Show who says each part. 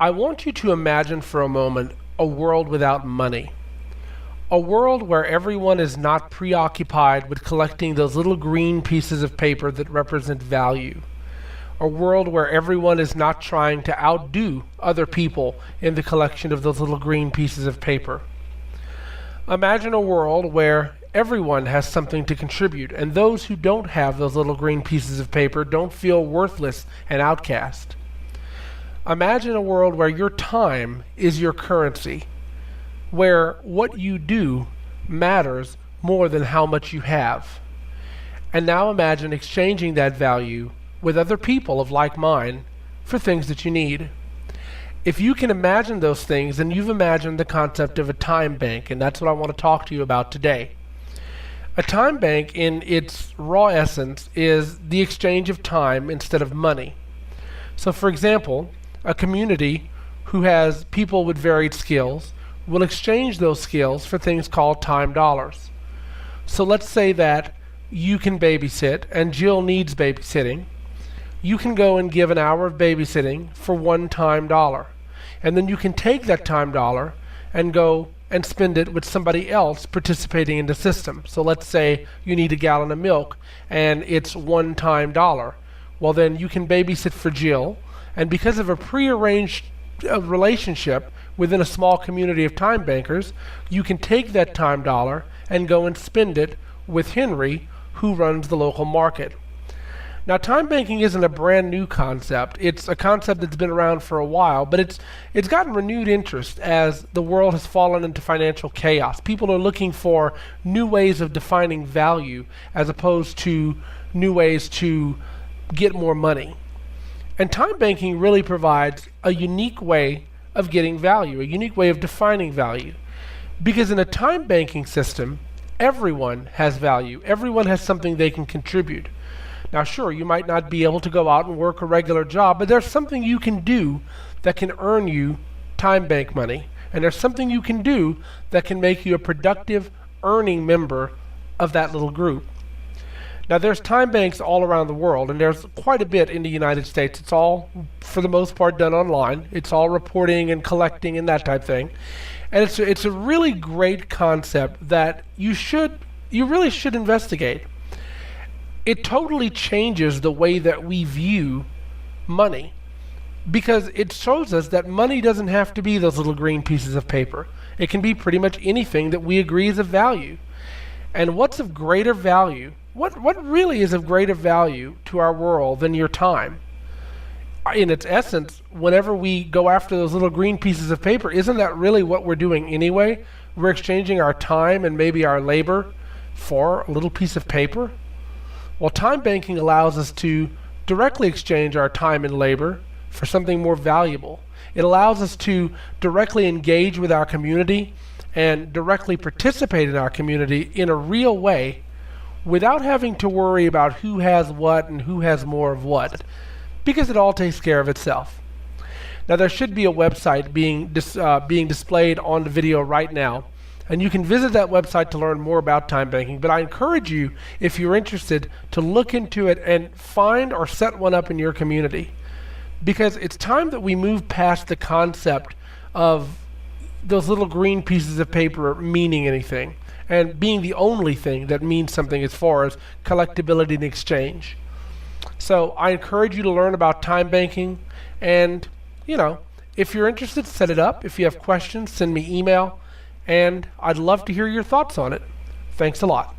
Speaker 1: I want you to imagine for a moment a world without money. A world where everyone is not preoccupied with collecting those little green pieces of paper that represent value. A world where everyone is not trying to outdo other people in the collection of those little green pieces of paper. Imagine a world where everyone has something to contribute, and those who don't have those little green pieces of paper don't feel worthless and outcast. Imagine a world where your time is your currency, where what you do matters more than how much you have. And now imagine exchanging that value with other people of like mind for things that you need. If you can imagine those things, then you've imagined the concept of a time bank, and that's what I want to talk to you about today. A time bank, in its raw essence, is the exchange of time instead of money. So, for example, a community who has people with varied skills will exchange those skills for things called time dollars. So let's say that you can babysit and Jill needs babysitting. You can go and give an hour of babysitting for one time dollar. And then you can take that time dollar and go and spend it with somebody else participating in the system. So let's say you need a gallon of milk and it's one time dollar. Well, then you can babysit for Jill, and because of a prearranged relationship within a small community of time bankers, you can take that time dollar and go and spend it with Henry, who runs the local market. Now, time banking isn't a brand new concept. It's a concept that's been around for a while, but it's gotten renewed interest as the world has fallen into financial chaos. People are looking for new ways of defining value as opposed to new ways to get more money. And time banking really provides a unique way of getting value, a unique way of defining value. Because in a time banking system, everyone has value. Everyone has something they can contribute. Now, sure, you might not be able to go out and work a regular job, but there's something you can do that can earn you time bank money. And there's something you can do that can make you a productive, earning member of that little group. Now, there's time banks all around the world, and there's quite a bit in the United States. It's all, for the most part, done online. It's all reporting and collecting and that type thing. And it's a really great concept that you really should investigate. It totally changes the way that we view money, because it shows us that money doesn't have to be those little green pieces of paper. It can be pretty much anything that we agree is of value. And what's of greater value? What really is of greater value to our world than your time? In its essence, whenever we go after those little green pieces of paper, isn't that really what we're doing anyway? We're exchanging our time and maybe our labor for a little piece of paper. Well, time banking allows us to directly exchange our time and labor for something more valuable. It allows us to directly engage with our community and directly participate in our community in a real way without having to worry about who has what and who has more of what, because it all takes care of itself. Now, there should be a website being displayed on the video right now, and you can visit that website to learn more about time banking. But I encourage you, if you're interested, to look into it and find or set one up in your community, because it's time that we move past the concept of those little green pieces of paper meaning anything and being the only thing that means something as far as collectability and exchange. So I encourage you to learn about time banking, and if you're interested, set it up. If you have questions, send me email, and I'd love to hear your thoughts on it. Thanks a lot.